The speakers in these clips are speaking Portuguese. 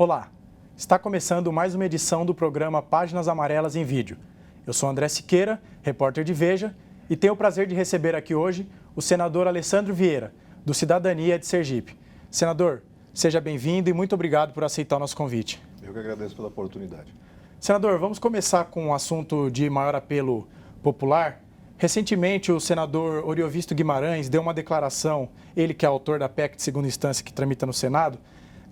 Olá, está começando mais uma edição do programa Páginas Amarelas em Vídeo. Eu sou André Siqueira, repórter de Veja, e tenho o prazer de receber aqui hoje o senador Alessandro Vieira, do Cidadania de Sergipe. Senador, seja bem-vindo e muito obrigado por aceitar o nosso convite. Eu que agradeço pela oportunidade. Senador, vamos começar com um assunto de maior apelo popular. Recentemente, o senador Oriovisto Guimarães deu uma declaração, ele que é autor da PEC de segunda instância que tramita no Senado,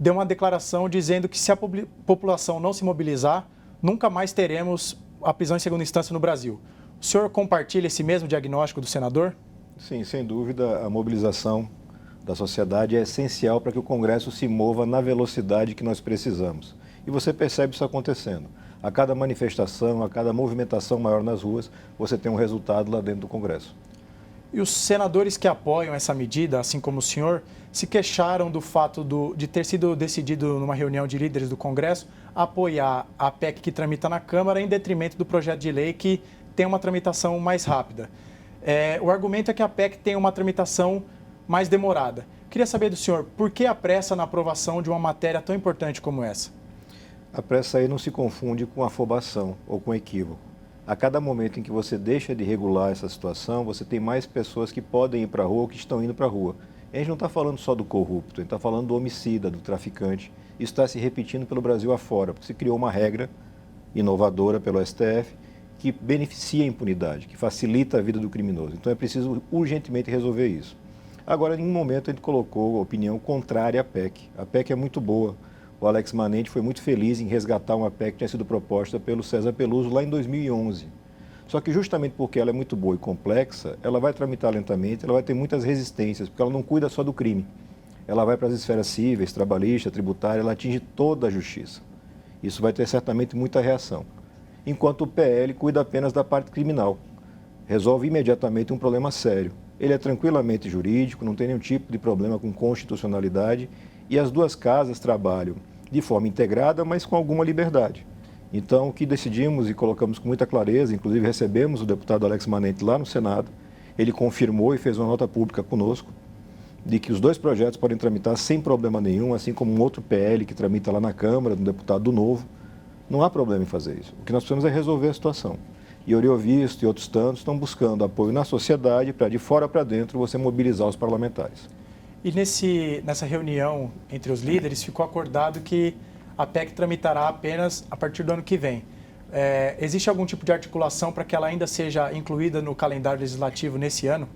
deu uma declaração dizendo que se a população não se mobilizar, nunca mais teremos a prisão em segunda instância no Brasil. O senhor compartilha esse mesmo diagnóstico do senador? Sim, sem dúvida, a mobilização da sociedade é essencial para que o Congresso se mova na velocidade que nós precisamos. E você percebe isso acontecendo. A cada manifestação, a cada movimentação maior nas ruas, você tem um resultado lá dentro do Congresso. E os senadores que apoiam essa medida, assim como o senhor, se queixaram do fato de ter sido decidido numa reunião de líderes do Congresso apoiar a PEC que tramita na Câmara em detrimento do projeto de lei que tem uma tramitação mais rápida. O argumento é que a PEC tem uma tramitação mais demorada. Queria saber do senhor, por que a pressa na aprovação de uma matéria tão importante como essa? A pressa aí não se confunde com afobação ou com equívoco. A cada momento em que você deixa de regular essa situação, você tem mais pessoas que podem ir para a rua ou que estão indo para a rua. A gente não está falando só do corrupto, a gente está falando do homicida, do traficante. Isso está se repetindo pelo Brasil afora, porque se criou uma regra inovadora pelo STF que beneficia a impunidade, que facilita a vida do criminoso. Então é preciso urgentemente resolver isso. Agora, em um momento, a gente colocou a opinião contrária à PEC. A PEC é muito boa. O Alex Manente foi muito feliz em resgatar uma PEC que tinha sido proposta pelo César Peluso lá em 2011. Só que justamente porque ela é muito boa e complexa, ela vai tramitar lentamente, ela vai ter muitas resistências, porque ela não cuida só do crime. Ela vai para as esferas cíveis, trabalhista, tributária, ela atinge toda a justiça. Isso vai ter certamente muita reação. Enquanto o PL cuida apenas da parte criminal. Resolve imediatamente um problema sério. Ele é tranquilamente jurídico, não tem nenhum tipo de problema com constitucionalidade e as duas casas trabalham de forma integrada, mas com alguma liberdade. Então, o que decidimos e colocamos com muita clareza, inclusive recebemos o deputado Alex Manente lá no Senado, ele confirmou e fez uma nota pública conosco, de que os dois projetos podem tramitar sem problema nenhum, assim como um outro PL que tramita lá na Câmara, do deputado do Novo. Não há problema em fazer isso. O que nós precisamos é resolver a situação. E Oriovisto e outros tantos estão buscando apoio na sociedade para, de fora para dentro, você mobilizar os parlamentares. E nessa reunião entre os líderes ficou acordado que a PEC tramitará apenas a partir do ano que vem. Existe algum tipo de articulação para que ela ainda seja incluída no calendário legislativo nesse ano?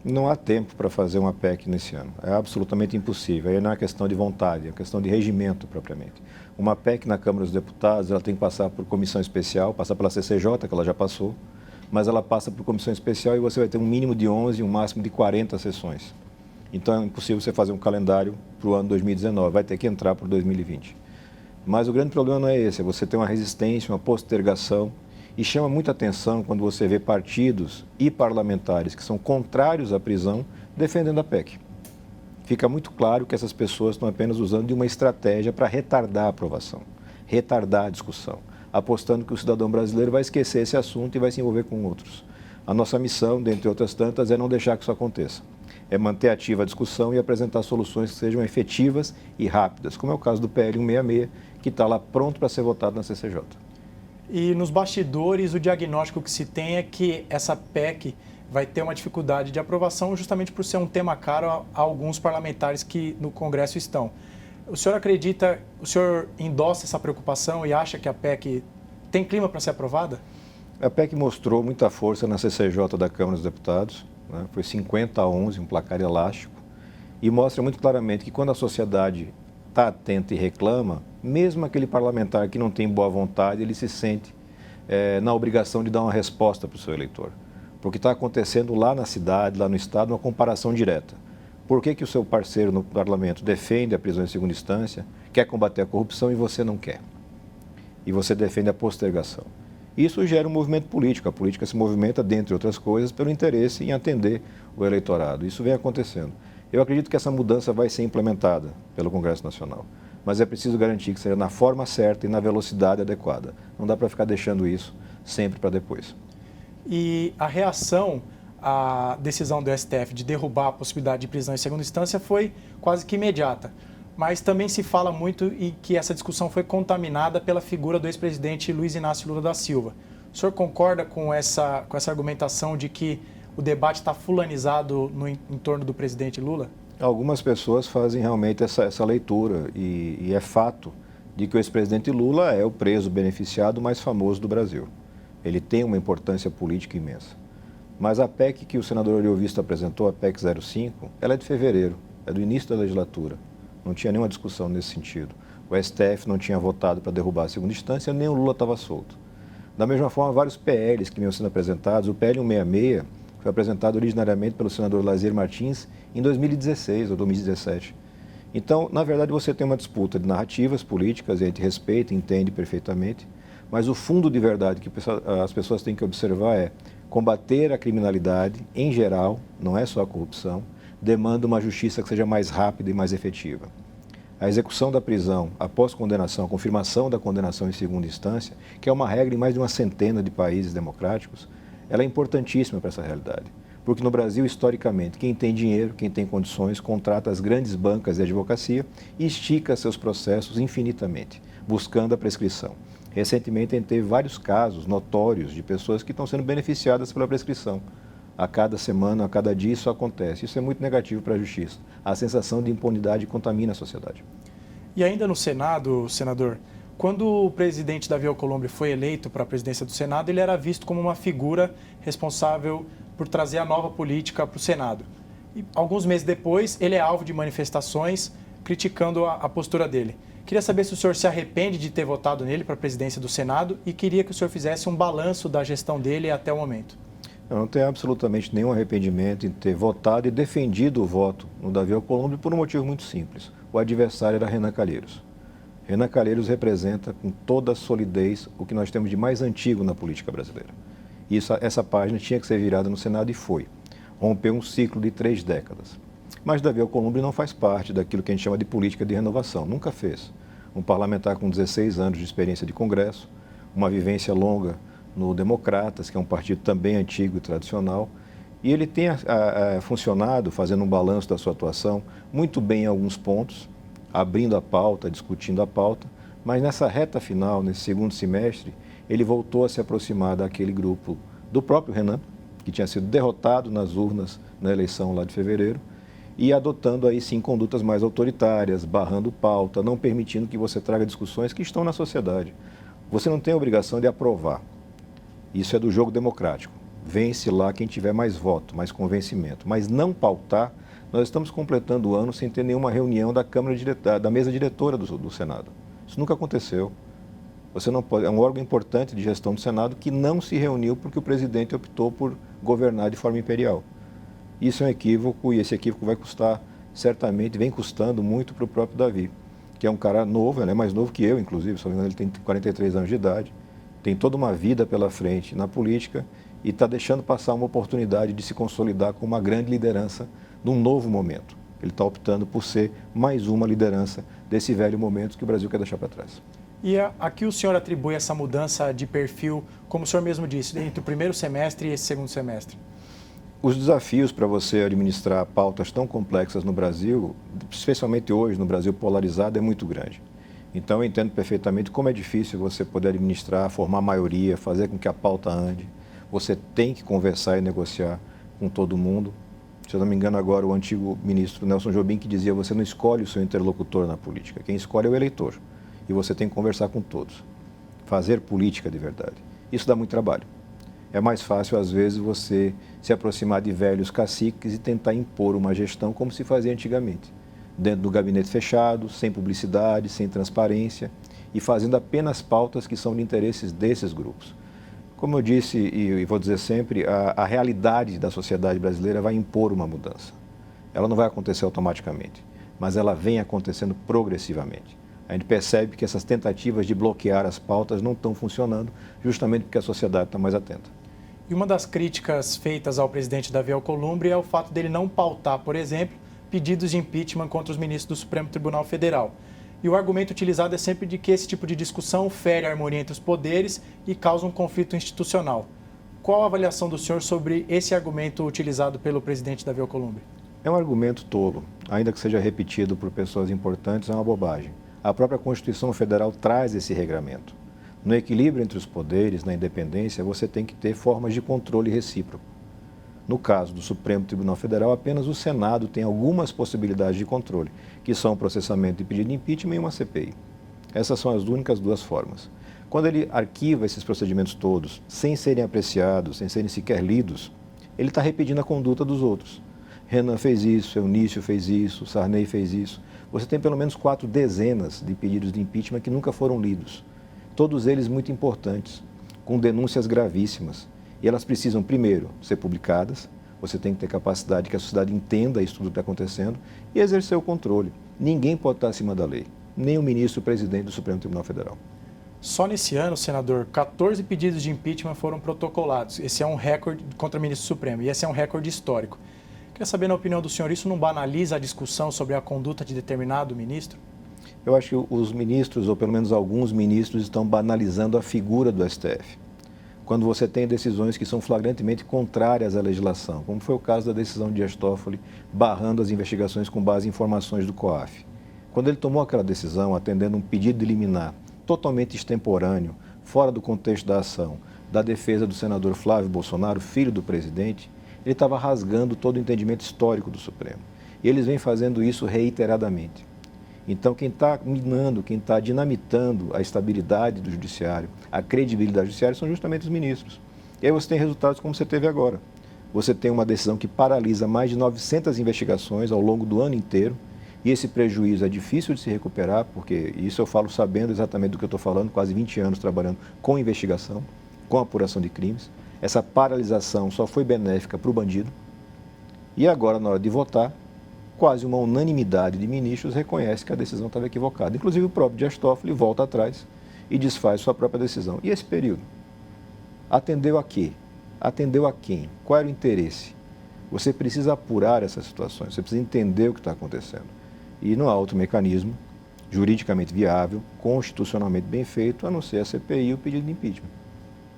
Não há tempo para fazer uma PEC nesse ano. É absolutamente impossível. Aí não é uma questão de vontade, é uma questão de regimento propriamente. Uma PEC na Câmara dos Deputados, ela tem que passar por comissão especial, passar pela CCJ, que ela já passou, mas ela passa por comissão especial e você vai ter um mínimo de 11 e um máximo de 40 sessões. Então é impossível você fazer um calendário para o ano 2019, vai ter que entrar para 2020. Mas o grande problema não é esse, é você ter uma resistência, uma postergação, e chama muita atenção quando você vê partidos e parlamentares que são contrários à prisão defendendo a PEC. Fica muito claro que essas pessoas estão apenas usando de uma estratégia para retardar a aprovação, retardar a discussão, apostando que o cidadão brasileiro vai esquecer esse assunto e vai se envolver com outros. A nossa missão, dentre outras tantas, é não deixar que isso aconteça. É manter ativa a discussão e apresentar soluções que sejam efetivas e rápidas, como é o caso do PL 166, que está lá pronto para ser votado na CCJ. E nos bastidores, o diagnóstico que se tem é que essa PEC vai ter uma dificuldade de aprovação justamente por ser um tema caro a alguns parlamentares que no Congresso estão. O senhor endossa essa preocupação e acha que a PEC tem clima para ser aprovada? A PEC mostrou muita força na CCJ da Câmara dos Deputados, né? Foi 50-11, um placar elástico, e mostra muito claramente que quando a sociedade está atenta e reclama, mesmo aquele parlamentar que não tem boa vontade, ele se sente na obrigação de dar uma resposta para o seu eleitor. Porque está acontecendo lá na cidade, lá no estado, uma comparação direta. Por que o seu parceiro no parlamento defende a prisão em segunda instância, quer combater a corrupção e você não quer? E você defende a postergação. Isso gera um movimento político. A política se movimenta, dentre outras coisas, pelo interesse em atender o eleitorado. Isso vem acontecendo. Eu acredito que essa mudança vai ser implementada pelo Congresso Nacional, mas é preciso garantir que seja na forma certa e na velocidade adequada. Não dá para ficar deixando isso sempre para depois. E a reação à decisão do STF de derrubar a possibilidade de prisão em segunda instância foi quase que imediata. Mas também se fala muito e que essa discussão foi contaminada pela figura do ex-presidente Luiz Inácio Lula da Silva. O senhor concorda com essa argumentação de que o debate está fulanizado em torno do presidente Lula? Algumas pessoas fazem realmente essa leitura e é fato de que o ex-presidente Lula é o preso beneficiado mais famoso do Brasil. Ele tem uma importância política imensa. Mas a PEC que o senador Ariovisto apresentou, a PEC 05, ela é de fevereiro, é do início da legislatura. Não tinha nenhuma discussão nesse sentido. O STF não tinha votado para derrubar a segunda instância, nem o Lula estava solto. Da mesma forma, vários PLs que vinham sendo apresentados, o PL 166 foi apresentado originariamente pelo senador Lazier Martins em 2016 ou 2017. Então, na verdade, você tem uma disputa de narrativas políticas, e a gente respeita, entende perfeitamente, mas o fundo de verdade que as pessoas têm que observar é combater a criminalidade em geral, não é só a corrupção, demanda uma justiça que seja mais rápida e mais efetiva. A execução da prisão após condenação, a confirmação da condenação em segunda instância, que é uma regra em mais de uma centena de países democráticos, ela é importantíssima para essa realidade. Porque no Brasil, historicamente, quem tem dinheiro, quem tem condições, contrata as grandes bancas de advocacia e estica seus processos infinitamente, buscando a prescrição. Recentemente, a gente teve vários casos notórios de pessoas que estão sendo beneficiadas pela prescrição. A cada semana, a cada dia isso acontece. Isso é muito negativo para a justiça. A sensação de impunidade contamina a sociedade. E ainda no Senado, senador, quando o presidente Davi Alcolumbre foi eleito para a presidência do Senado, ele era visto como uma figura responsável por trazer a nova política para o Senado. E alguns meses depois, ele é alvo de manifestações criticando a postura dele. Queria saber se o senhor se arrepende de ter votado nele para a presidência do Senado e queria que o senhor fizesse um balanço da gestão dele até o momento. Eu não tenho absolutamente nenhum arrependimento em ter votado e defendido o voto no Davi Alcolumbre por um motivo muito simples. O adversário era Renan Calheiros. Renan Calheiros representa com toda a solidez o que nós temos de mais antigo na política brasileira. Essa página tinha que ser virada no Senado e foi. Rompeu um ciclo de 3 décadas. Mas Davi Alcolumbre não faz parte daquilo que a gente chama de política de renovação, nunca fez. Um parlamentar com 16 anos de experiência de Congresso, uma vivência longa no Democratas, que é um partido também antigo e tradicional, e ele tem funcionado, fazendo um balanço da sua atuação, muito bem em alguns pontos, abrindo a pauta, discutindo a pauta, mas nessa reta final, nesse segundo semestre, ele voltou a se aproximar daquele grupo do próprio Renan, que tinha sido derrotado nas urnas na eleição lá de fevereiro, e adotando aí sim condutas mais autoritárias, barrando pauta, não permitindo que você traga discussões que estão na sociedade. Você não tem a obrigação de aprovar. Isso é do jogo democrático. Vence lá quem tiver mais voto, mais convencimento. Mas não pautar, nós estamos completando o ano sem ter nenhuma reunião da mesa diretora do Senado. Isso nunca aconteceu. Você não pode, é um órgão importante de gestão do Senado que não se reuniu porque o presidente optou por governar de forma imperial. Isso é um equívoco e esse equívoco vai custar, certamente, vem custando muito para o próprio Davi, que é um cara novo, ele é mais novo que eu, inclusive, só ele tem 43 anos de idade, tem toda uma vida pela frente na política e está deixando passar uma oportunidade de se consolidar como uma grande liderança num novo momento. Ele está optando por ser mais uma liderança desse velho momento que o Brasil quer deixar para trás. E a que o senhor atribui essa mudança de perfil, como o senhor mesmo disse, entre o primeiro semestre e esse segundo semestre? Os desafios para você administrar pautas tão complexas no Brasil, especialmente hoje no Brasil polarizado, é muito grande. Então eu entendo perfeitamente como é difícil você poder administrar, formar maioria, fazer com que a pauta ande. Você tem que conversar e negociar com todo mundo. Se eu não me engano agora, o antigo ministro Nelson Jobim que dizia: você não escolhe o seu interlocutor na política, quem escolhe é o eleitor. E você tem que conversar com todos. Fazer política de verdade. Isso dá muito trabalho. É mais fácil, às vezes, você se aproximar de velhos caciques e tentar impor uma gestão como se fazia antigamente. Dentro do gabinete fechado, sem publicidade, sem transparência e fazendo apenas pautas que são de interesses desses grupos. Como eu disse e vou dizer sempre, a realidade da sociedade brasileira vai impor uma mudança. Ela não vai acontecer automaticamente, mas ela vem acontecendo progressivamente. A gente percebe que essas tentativas de bloquear as pautas não estão funcionando, justamente porque a sociedade está mais atenta. E uma das críticas feitas ao presidente Davi Alcolumbre é o fato dele não pautar, por exemplo, pedidos de impeachment contra os ministros do Supremo Tribunal Federal. E o argumento utilizado é sempre de que esse tipo de discussão fere a harmonia entre os poderes e causa um conflito institucional. Qual a avaliação do senhor sobre esse argumento utilizado pelo presidente Davi Alcolumbre? É um argumento tolo, ainda que seja repetido por pessoas importantes, é uma bobagem. A própria Constituição Federal traz esse regramento. No equilíbrio entre os poderes, na independência, você tem que ter formas de controle recíproco. No caso do Supremo Tribunal Federal, apenas o Senado tem algumas possibilidades de controle, que são o processamento de pedido de impeachment e uma CPI. Essas são as únicas duas formas. Quando ele arquiva esses procedimentos todos, sem serem apreciados, sem serem sequer lidos, ele está repetindo a conduta dos outros. Renan fez isso, Eunício fez isso, Sarney fez isso. Você tem pelo menos 4 dezenas de pedidos de impeachment que nunca foram lidos. Todos eles muito importantes, com denúncias gravíssimas. E elas precisam, primeiro, ser publicadas. Você tem que ter capacidade que a sociedade entenda isso tudo que está acontecendo e exercer o controle. Ninguém pode estar acima da lei, nem o ministro-presidente do Supremo Tribunal Federal. Só nesse ano, senador, 14 pedidos de impeachment foram protocolados. Esse é um recorde contra o ministro Supremo e esse é um recorde histórico. Queria saber, na opinião do senhor, isso não banaliza a discussão sobre a conduta de determinado ministro? Eu acho que os ministros, ou pelo menos alguns ministros, estão banalizando a figura do STF. Quando você tem decisões que são flagrantemente contrárias à legislação, como foi o caso da decisão de Dias Toffoli, barrando as investigações com base em informações do COAF. Quando ele tomou aquela decisão, atendendo um pedido de liminar totalmente extemporâneo, fora do contexto da ação, da defesa do senador Flávio Bolsonaro, filho do presidente, ele estava rasgando todo o entendimento histórico do Supremo. E eles vêm fazendo isso reiteradamente. Então, quem está minando, quem está dinamitando a estabilidade do judiciário, a credibilidade do judiciário, são justamente os ministros. E aí você tem resultados como você teve agora. Você tem uma decisão que paralisa mais de 900 investigações ao longo do ano inteiro, e esse prejuízo é difícil de se recuperar, porque isso eu falo sabendo exatamente do que eu estou falando, quase 20 anos trabalhando com investigação, com apuração de crimes. Essa paralisação só foi benéfica para o bandido. E agora, na hora de votar, quase uma unanimidade de ministros reconhece que a decisão estava equivocada. Inclusive o próprio Dias Toffoli volta atrás e desfaz sua própria decisão. E esse período? Atendeu a quê? Atendeu a quem? Qual era o interesse? Você precisa apurar essas situações, você precisa entender o que está acontecendo. E não há outro mecanismo juridicamente viável, constitucionalmente bem feito, a não ser a CPI e o pedido de impeachment,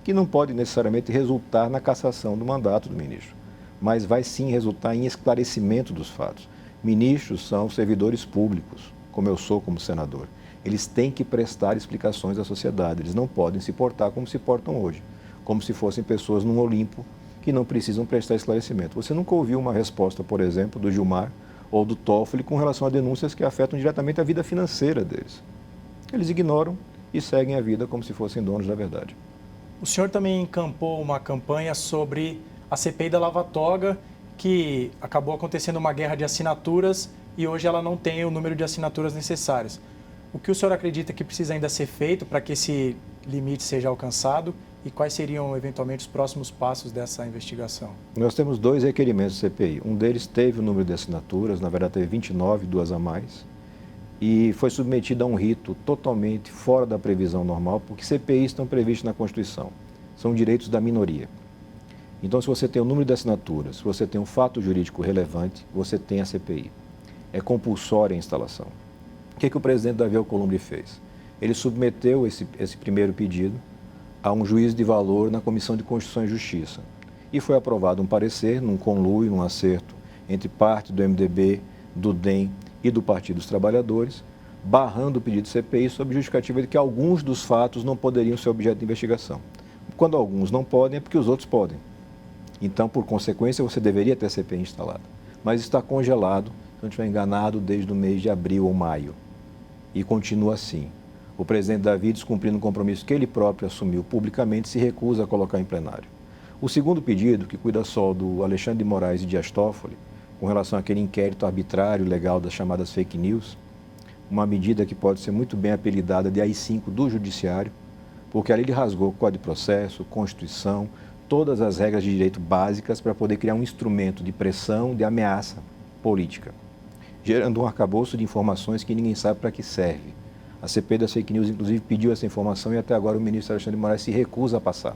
que não pode necessariamente resultar na cassação do mandato do ministro, mas vai sim resultar em esclarecimento dos fatos. Ministros são servidores públicos, como eu sou como senador. Eles têm que prestar explicações à sociedade, eles não podem se portar como se portam hoje, como se fossem pessoas num Olimpo que não precisam prestar esclarecimento. Você nunca ouviu uma resposta, por exemplo, do Gilmar ou do Toffoli com relação a denúncias que afetam diretamente a vida financeira deles. Eles ignoram e seguem a vida como se fossem donos da verdade. O senhor também encampou uma campanha sobre a CPI da Lava Toga, que acabou acontecendo uma guerra de assinaturas e hoje ela não tem o número de assinaturas necessárias. O que o senhor acredita que precisa ainda ser feito para que esse limite seja alcançado e quais seriam, eventualmente, os próximos passos dessa investigação? Nós temos 2 requerimentos do CPI. Um deles teve o número de assinaturas, na verdade teve 29, 2 a mais, e foi submetido a um rito totalmente fora da previsão normal, porque CPIs estão previstos na Constituição. São direitos da minoria. Então, se você tem o número de assinaturas, se você tem um fato jurídico relevante, você tem a CPI. É compulsória a instalação. O que o presidente Davi Alcolumbre fez? Ele submeteu esse primeiro pedido a um juízo de valor na Comissão de Constituição e Justiça. E foi aprovado um parecer, num conluio, num acerto, entre parte do MDB, do DEM e do Partido dos Trabalhadores, barrando o pedido de CPI sob justificativa de que alguns dos fatos não poderiam ser objeto de investigação. Quando alguns não podem, é porque os outros podem. Então, por consequência, você deveria ter a CPI instalada. Mas está congelado, se não estiver enganado, desde o mês de abril ou maio. E continua assim. O presidente Davi, descumprindo um compromisso que ele próprio assumiu publicamente, se recusa a colocar em plenário. O segundo pedido, que cuida só do Alexandre de Moraes e Dias Toffoli, com relação àquele inquérito arbitrário legal das chamadas fake news, uma medida que pode ser muito bem apelidada de AI-5 do Judiciário, porque ali ele rasgou o Código de Processo, Constituição, todas as regras de direito básicas para poder criar um instrumento de pressão, de ameaça política, gerando um arcabouço de informações que ninguém sabe para que serve. A CPI das fake news, inclusive, pediu essa informação e até agora o ministro Alexandre de Moraes se recusa a passar.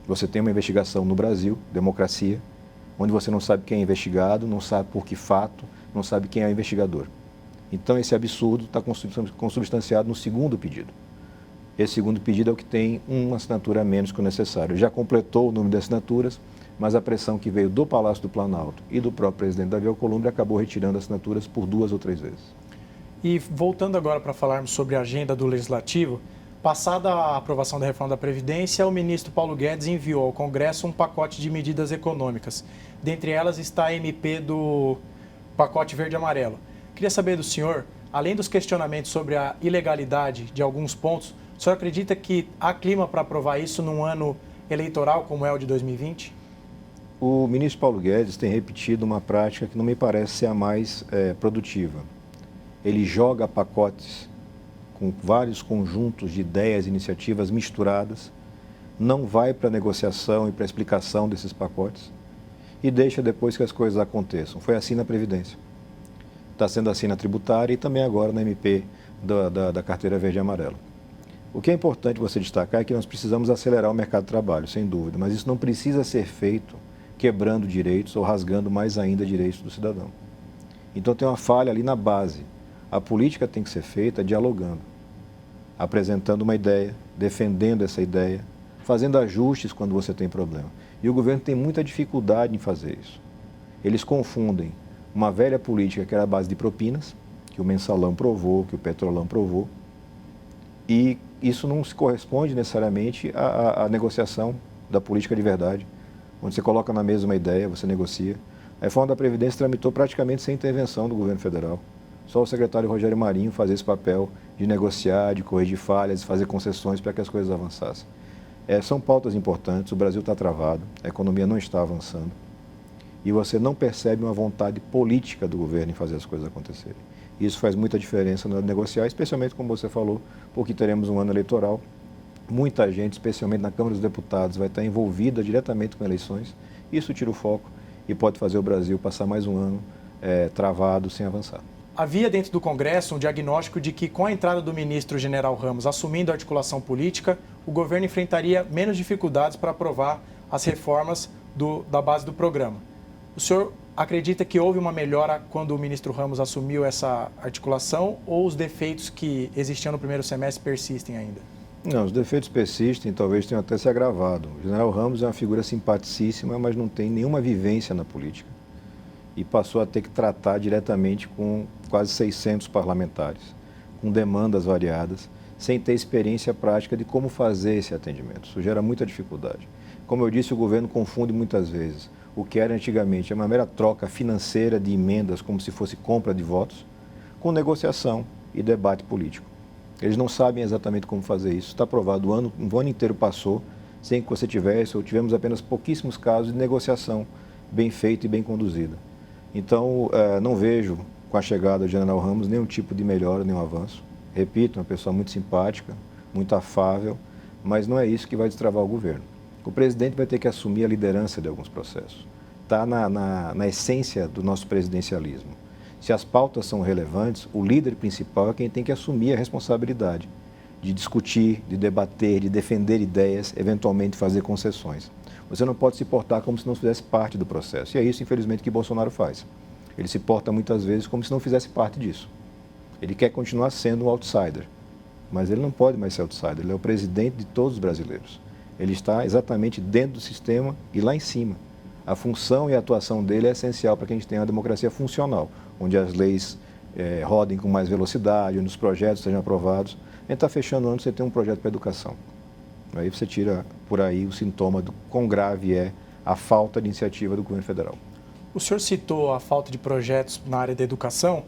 Você tem uma investigação no Brasil, democracia, onde você não sabe quem é investigado, não sabe por que fato, não sabe quem é o investigador. Então, esse absurdo está consubstanciado no segundo pedido. Esse segundo pedido é o que tem uma assinatura a menos que o necessário. Já completou o número de assinaturas, mas a pressão que veio do Palácio do Planalto e do próprio presidente Davi Alcolumbre acabou retirando assinaturas por 2 ou 3 vezes. E voltando agora para falarmos sobre a agenda do Legislativo, passada a aprovação da reforma da Previdência, o ministro Paulo Guedes enviou ao Congresso um pacote de medidas econômicas. Dentre elas está a MP do pacote verde e amarelo. Queria saber do senhor, além dos questionamentos sobre a ilegalidade de alguns pontos, o senhor acredita que há clima para aprovar isso num ano eleitoral como é o de 2020? O ministro Paulo Guedes tem repetido uma prática que não me parece ser a mais produtiva. Ele joga pacotes com vários conjuntos de ideias e iniciativas misturadas, não vai para a negociação e para a explicação desses pacotes e deixa depois que as coisas aconteçam. Foi assim na Previdência, está sendo assim na tributária e também agora na MP da carteira verde e amarela. O que é importante você destacar é que nós precisamos acelerar o mercado de trabalho, sem dúvida, mas isso não precisa ser feito quebrando direitos ou rasgando mais ainda direitos do cidadão. Então tem uma falha ali na base. A política tem que ser feita dialogando, apresentando uma ideia, defendendo essa ideia, fazendo ajustes quando você tem problema. E o governo tem muita dificuldade em fazer isso. Eles confundem uma velha política que era a base de propinas, que o mensalão provou, que o petrolão provou, e isso não se corresponde necessariamente à negociação da política de verdade, onde você coloca na mesa uma ideia, você negocia. A reforma da Previdência tramitou praticamente sem intervenção do governo federal. Só o secretário Rogério Marinho fazia esse papel de negociar, de corrigir falhas, de fazer concessões para que as coisas avançassem. São pautas importantes, o Brasil está travado, a economia não está avançando e você não percebe uma vontade política do governo em fazer as coisas acontecerem. Isso faz muita diferença na hora de negociar, especialmente como você falou, porque teremos um ano eleitoral. Muita gente, especialmente na Câmara dos Deputados, vai estar envolvida diretamente com eleições. Isso tira o foco e pode fazer o Brasil passar mais um ano travado, sem avançar. Havia dentro do Congresso um diagnóstico de que, com a entrada do ministro General Ramos assumindo a articulação política, o governo enfrentaria menos dificuldades para aprovar as reformas da base do programa. O senhor acredita que houve uma melhora quando o ministro Ramos assumiu essa articulação ou os defeitos que existiam no primeiro semestre persistem ainda? Não, os defeitos persistem, talvez tenham até se agravado. O general Ramos é uma figura simpaticíssima, mas não tem nenhuma vivência na política. E passou a ter que tratar diretamente com quase 600 parlamentares, com demandas variadas, sem ter experiência prática de como fazer esse atendimento. Isso gera muita dificuldade. Como eu disse, o governo confunde muitas vezes o que era antigamente uma mera troca financeira de emendas, como se fosse compra de votos, com negociação e debate político. Eles não sabem exatamente como fazer isso. Está provado, um ano inteiro passou sem que você tivesse, ou tivemos apenas pouquíssimos casos de negociação bem feita e bem conduzida. Então, não vejo, com a chegada do general Ramos, nenhum tipo de melhora, nenhum avanço. Repito, uma pessoa muito simpática, muito afável, mas não é isso que vai destravar o governo. O presidente vai ter que assumir a liderança de alguns processos. Está na essência do nosso presidencialismo. Se as pautas são relevantes, o líder principal é quem tem que assumir a responsabilidade de discutir, de debater, de defender ideias, eventualmente fazer concessões. Você não pode se portar como se não fizesse parte do processo. E é isso, infelizmente, que Bolsonaro faz. Ele se porta muitas vezes como se não fizesse parte disso. Ele quer continuar sendo um outsider, mas ele não pode mais ser outsider. Ele é o presidente de todos os brasileiros. Ele está exatamente dentro do sistema e lá em cima. A função e a atuação dele é essencial para que a gente tenha uma democracia funcional, onde as leis rodem com mais velocidade, onde os projetos sejam aprovados. A gente está fechando o ano, você tem um projeto para a educação. Aí você tira por aí o sintoma do quão grave é a falta de iniciativa do governo federal. O senhor citou a falta de projetos na área da educação.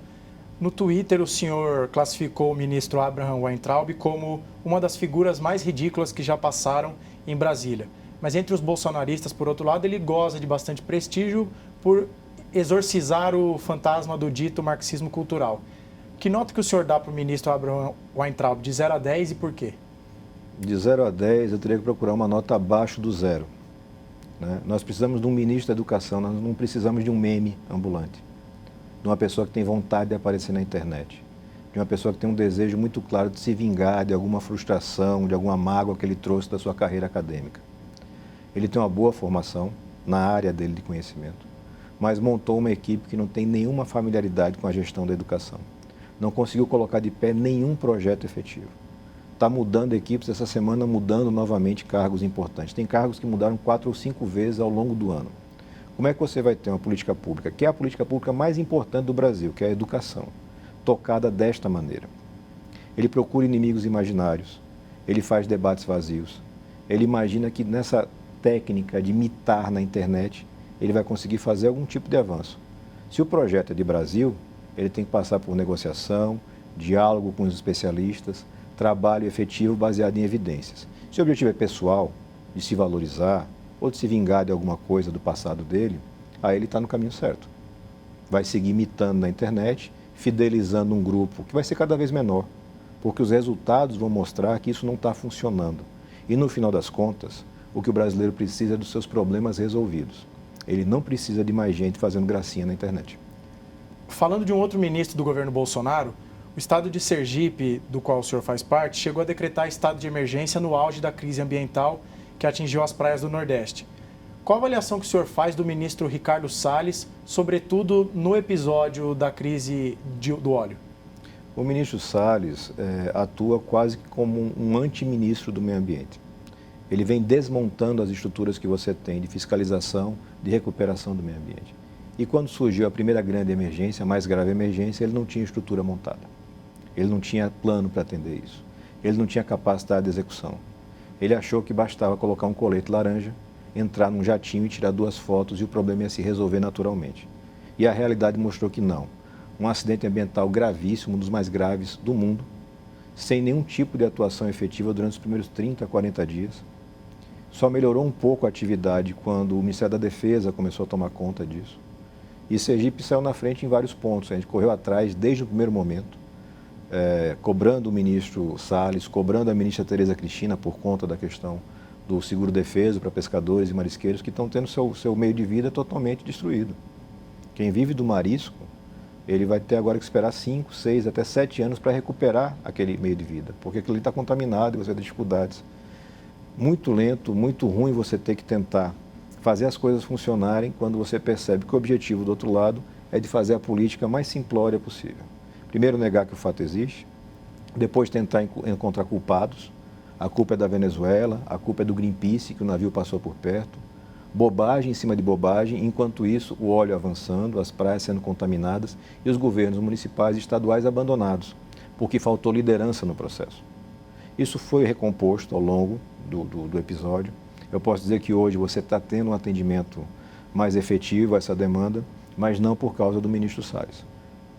No Twitter, o senhor classificou o ministro Abraham Weintraub como uma das figuras mais ridículas que já passaram em Brasília. Mas entre os bolsonaristas, por outro lado, ele goza de bastante prestígio por exorcizar o fantasma do dito marxismo cultural. Que nota que o senhor dá para o ministro Abraham Weintraub, de 0 a 10 e por quê? De 0 a 10, eu teria que procurar uma nota abaixo do 0. Né? Nós precisamos de um ministro da educação, nós não precisamos de um meme ambulante. De uma pessoa que tem vontade de aparecer na internet. De uma pessoa que tem um desejo muito claro de se vingar de alguma frustração, de alguma mágoa que ele trouxe da sua carreira acadêmica. Ele tem uma boa formação na área dele de conhecimento, mas montou uma equipe que não tem nenhuma familiaridade com a gestão da educação. Não conseguiu colocar de pé nenhum projeto efetivo. Está mudando equipes essa semana, mudando novamente cargos importantes. Tem cargos que mudaram 4 ou 5 vezes ao longo do ano. Como é que você vai ter uma política pública, que é a política pública mais importante do Brasil, que é a educação, tocada desta maneira? Ele procura inimigos imaginários, ele faz debates vazios, ele imagina que nessa técnica de mitar na internet, ele vai conseguir fazer algum tipo de avanço. Se o projeto é de Brasil, ele tem que passar por negociação, diálogo com os especialistas, trabalho efetivo baseado em evidências. Se o objetivo é pessoal, de se valorizar ou de se vingar de alguma coisa do passado dele, aí ele está no caminho certo. Vai seguir imitando na internet, fidelizando um grupo que vai ser cada vez menor, porque os resultados vão mostrar que isso não está funcionando. E no final das contas, o que o brasileiro precisa é dos seus problemas resolvidos. Ele não precisa de mais gente fazendo gracinha na internet. Falando de um outro ministro do governo Bolsonaro, o estado de Sergipe, do qual o senhor faz parte, chegou a decretar estado de emergência no auge da crise ambiental que atingiu as praias do Nordeste. Qual a avaliação que o senhor faz do ministro Ricardo Salles, sobretudo no episódio da crise do óleo? O ministro Salles atua quase como um antiministro do meio ambiente. Ele vem desmontando as estruturas que você tem de fiscalização, de recuperação do meio ambiente. E quando surgiu a primeira grande emergência, a mais grave emergência, ele não tinha estrutura montada. Ele não tinha plano para atender isso. Ele não tinha capacidade de execução. Ele achou que bastava colocar um colete laranja, entrar num jatinho e tirar 2 fotos e o problema ia se resolver naturalmente. E a realidade mostrou que não. Um acidente ambiental gravíssimo, um dos mais graves do mundo, sem nenhum tipo de atuação efetiva durante os primeiros 30, 40 dias. Só melhorou um pouco a atividade quando o Ministério da Defesa começou a tomar conta disso. E Sergipe saiu na frente em vários pontos. A gente correu atrás desde o primeiro momento, cobrando o ministro Salles, cobrando a ministra Tereza Cristina por conta da questão do seguro-defeso para pescadores e marisqueiros que estão tendo seu meio de vida totalmente destruído. Quem vive do marisco, ele vai ter agora que esperar 5, 6, até 7 anos para recuperar aquele meio de vida, porque aquilo ali está contaminado e você tem dificuldades. Muito lento, muito ruim você ter que tentar fazer as coisas funcionarem quando você percebe que o objetivo do outro lado é de fazer a política mais simplória possível. Primeiro negar que o fato existe, depois tentar encontrar culpados. A culpa é da Venezuela, a culpa é do Greenpeace, que o navio passou por perto. Bobagem em cima de bobagem, enquanto isso o óleo avançando, as praias sendo contaminadas e os governos municipais e estaduais abandonados, porque faltou liderança no processo. Isso foi recomposto ao longo do episódio. Eu posso dizer que hoje você está tendo um atendimento mais efetivo a essa demanda, mas não por causa do ministro Salles,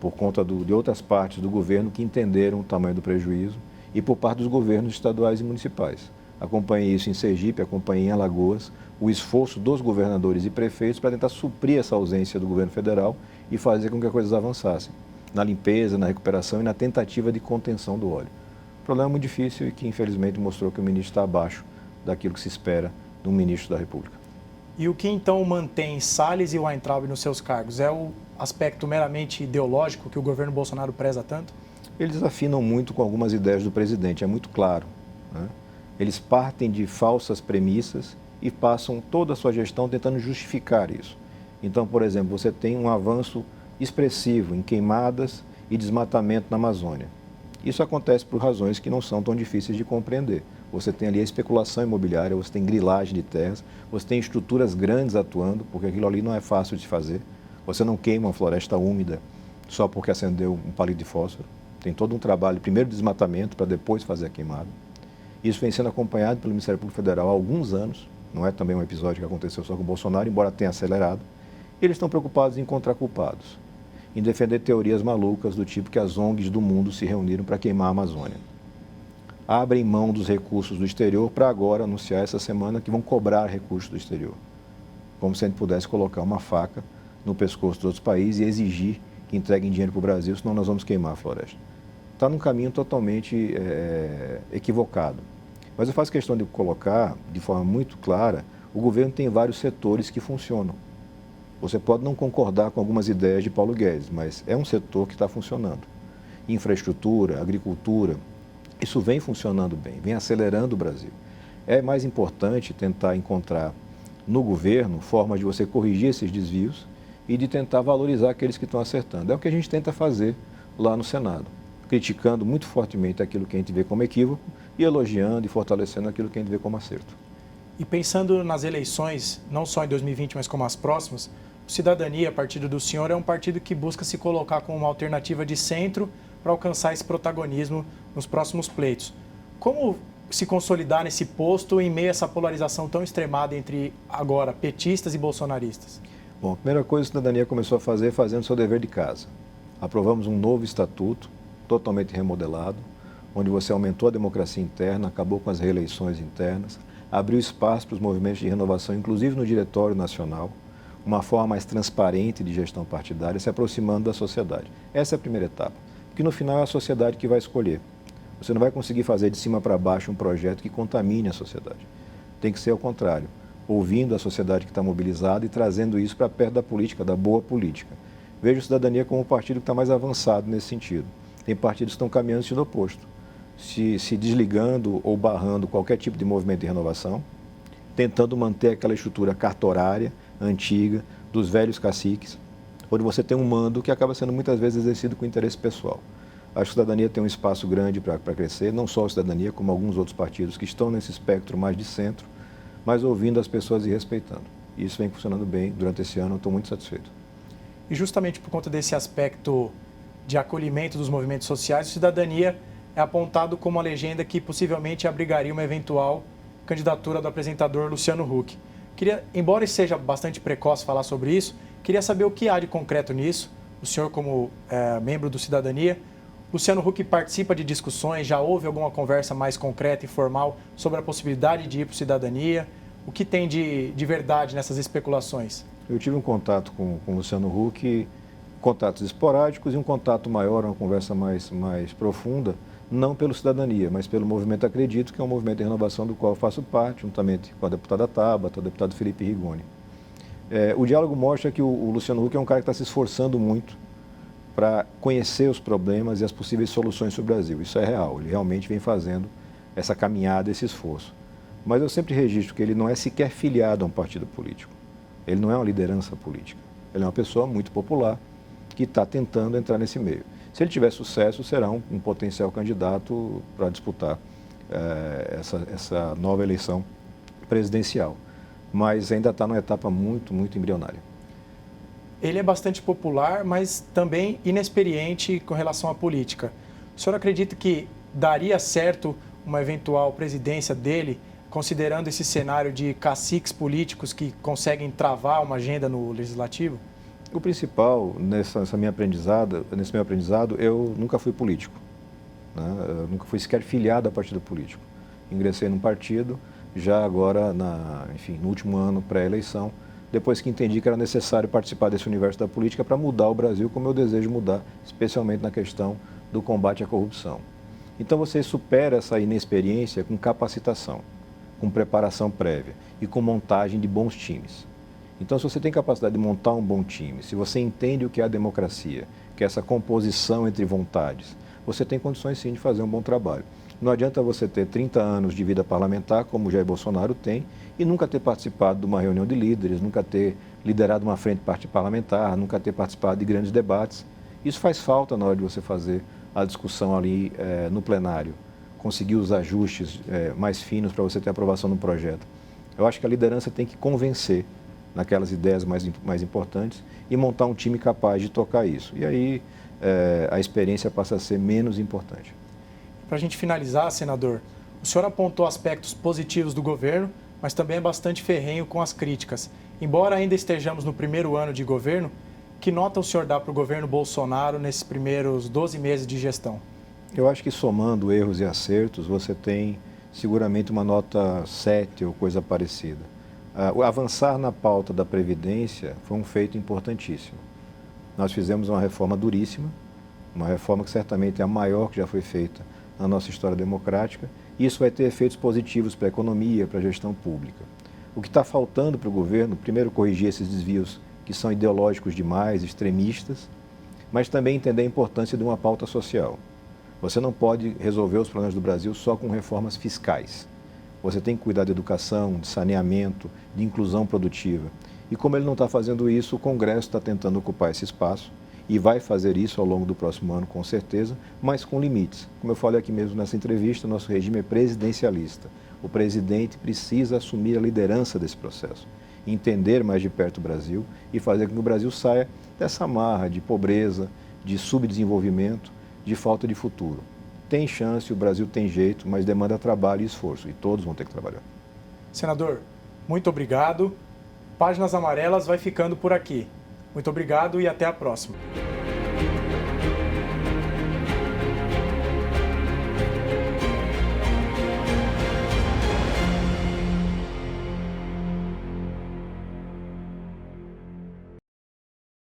por conta de outras partes do governo que entenderam o tamanho do prejuízo e por parte dos governos estaduais e municipais. Acompanhei isso em Sergipe, acompanhei em Alagoas, o esforço dos governadores e prefeitos para tentar suprir essa ausência do governo federal e fazer com que as coisas avançassem na limpeza, na recuperação e na tentativa de contenção do óleo. O problema é muito difícil e que infelizmente mostrou que o ministro está abaixo daquilo que se espera de um ministro da República. E o que então mantém Salles e Weintraub nos seus cargos? É o aspecto meramente ideológico que o governo Bolsonaro preza tanto? Eles afinam muito com algumas ideias do presidente, é muito claro, né? Eles partem de falsas premissas e passam toda a sua gestão tentando justificar isso. Então, por exemplo, você tem um avanço expressivo em queimadas e desmatamento na Amazônia. Isso acontece por razões que não são tão difíceis de compreender. Você tem ali a especulação imobiliária, você tem grilagem de terras, você tem estruturas grandes atuando, porque aquilo ali não é fácil de fazer. Você não queima uma floresta úmida só porque acendeu um palito de fósforo. Tem todo um trabalho, primeiro desmatamento, para depois fazer a queimada. Isso vem sendo acompanhado pelo Ministério Público Federal há alguns anos. Não é também um episódio que aconteceu só com o Bolsonaro, embora tenha acelerado. Eles estão preocupados em encontrar culpados, em defender teorias malucas do tipo que as ONGs do mundo se reuniram para queimar a Amazônia. Abrem mão dos recursos do exterior para agora anunciar essa semana que vão cobrar recursos do exterior. Como se a gente pudesse colocar uma faca no pescoço dos outros países e exigir que entreguem dinheiro para o Brasil, senão nós vamos queimar a floresta. Está num caminho totalmente equivocado. Mas eu faço questão de colocar de forma muito clara, o governo tem vários setores que funcionam. Você pode não concordar com algumas ideias de Paulo Guedes, mas é um setor que está funcionando. Infraestrutura, agricultura, isso vem funcionando bem, vem acelerando o Brasil. É mais importante tentar encontrar no governo formas de você corrigir esses desvios e de tentar valorizar aqueles que estão acertando. É o que a gente tenta fazer lá no Senado. criticando muito fortemente aquilo que a gente vê como equívoco e elogiando e fortalecendo aquilo que a gente vê como acerto. E pensando nas eleições, não só em 2020, mas como as próximas, o Cidadania, partido do senhor, é um partido que busca se colocar como uma alternativa de centro para alcançar esse protagonismo nos próximos pleitos. Como se consolidar nesse posto em meio a essa polarização tão extremada entre, agora, petistas e bolsonaristas? Bom, a primeira coisa que a Cidadania começou a fazer fazendo seu dever de casa. Aprovamos um novo estatuto, totalmente remodelado, onde você aumentou a democracia interna, acabou com as reeleições internas, abriu espaço para os movimentos de renovação, inclusive no Diretório Nacional, uma forma mais transparente de gestão partidária, se aproximando da sociedade. Essa é a primeira etapa, porque no final é a sociedade que vai escolher. Você não vai conseguir fazer de cima para baixo um projeto que contamine a sociedade. Tem que ser ao contrário, ouvindo a sociedade que está mobilizada e trazendo isso para perto da política, da boa política. Vejo a Cidadania como um partido que está mais avançado nesse sentido. Tem partidos que estão caminhando no sentido oposto, se desligando ou barrando qualquer tipo de movimento de renovação, tentando manter aquela estrutura cartorária, antiga, dos velhos caciques, onde você tem um mando que acaba sendo muitas vezes exercido com interesse pessoal. Acho que a Cidadania tem um espaço grande para crescer, não só a Cidadania, como alguns outros partidos que estão nesse espectro mais de centro, mas ouvindo as pessoas e respeitando. E isso vem funcionando bem durante esse ano, eu estou muito satisfeito. E justamente por conta desse aspecto de acolhimento dos movimentos sociais, a Cidadania é apontado como a legenda que possivelmente abrigaria uma eventual candidatura do apresentador Luciano Huck. Embora seja bastante precoce falar sobre isso, queria saber o que há de concreto nisso. O senhor, como membro do Cidadania, Luciano Huck participa de discussões, já houve alguma conversa mais concreta e formal sobre a possibilidade de ir para o Cidadania? O que tem de verdade nessas especulações? Eu tive um contato com o Luciano Huck, contatos esporádicos e um contato maior, uma conversa mais profunda, não pelo Cidadania, mas pelo Movimento Acredito, que é um movimento de renovação do qual eu faço parte, juntamente com a deputada Tabata, o deputado Felipe Rigoni. O diálogo mostra que o Luciano Huck é um cara que está se esforçando muito para conhecer os problemas e as possíveis soluções para o Brasil. Isso é real, ele realmente vem fazendo essa caminhada, esse esforço. Mas eu sempre registro que ele não é sequer filiado a um partido político. Ele não é uma liderança política. Ele é uma pessoa muito popular que está tentando entrar nesse meio. Se ele tiver sucesso, será um potencial candidato para disputar essa nova eleição presidencial. Mas ainda está numa etapa muito, muito embrionária. Ele é bastante popular, mas também inexperiente com relação à política. O senhor acredita que daria certo uma eventual presidência dele, considerando esse cenário de caciques políticos que conseguem travar uma agenda no legislativo? O principal nesse meu aprendizado, eu nunca fui político, né? Eu nunca fui sequer filiado a partido político. Ingressei num partido, já agora, no último ano pré-eleição, depois que entendi que era necessário participar desse universo da política para mudar o Brasil, como eu desejo mudar, especialmente na questão do combate à corrupção. Então você supera essa inexperiência com capacitação, com preparação prévia e com montagem de bons times. Então, se você tem capacidade de montar um bom time, se você entende o que é a democracia, que é essa composição entre vontades, você tem condições sim de fazer um bom trabalho. Não adianta você ter 30 anos de vida parlamentar, como o Jair Bolsonaro tem, e nunca ter participado de uma reunião de líderes, nunca ter liderado uma frente parlamentar, nunca ter participado de grandes debates. Isso faz falta na hora de você fazer a discussão ali no plenário, conseguir os ajustes mais finos para você ter aprovação no projeto. Eu acho que a liderança tem que convencer naquelas ideias mais importantes e montar um time capaz de tocar isso. E aí a experiência passa a ser menos importante. Para a gente finalizar, senador, o senhor apontou aspectos positivos do governo, mas também é bastante ferrenho com as críticas. Embora ainda estejamos no primeiro ano de governo, que nota o senhor dá para o governo Bolsonaro nesses primeiros 12 meses de gestão? Eu acho que somando erros e acertos, você tem seguramente uma nota 7 ou coisa parecida. O avançar na pauta da Previdência foi um feito importantíssimo. Nós fizemos uma reforma duríssima, uma reforma que certamente é a maior que já foi feita na nossa história democrática, e isso vai ter efeitos positivos para a economia, para a gestão pública. O que está faltando para o governo, primeiro, corrigir esses desvios que são ideológicos demais, extremistas, mas também entender a importância de uma pauta social. Você não pode resolver os problemas do Brasil só com reformas fiscais. Você tem que cuidar de educação, de saneamento, de inclusão produtiva. E como ele não está fazendo isso, o Congresso está tentando ocupar esse espaço e vai fazer isso ao longo do próximo ano, com certeza, mas com limites. Como eu falei aqui mesmo nessa entrevista, nosso regime é presidencialista. O presidente precisa assumir a liderança desse processo, entender mais de perto o Brasil e fazer com que o Brasil saia dessa marra de pobreza, de subdesenvolvimento, de falta de futuro. Tem chance, o Brasil tem jeito, mas demanda trabalho e esforço, e todos vão ter que trabalhar. Senador, muito obrigado. Páginas Amarelas vai ficando por aqui. Muito obrigado e até a próxima.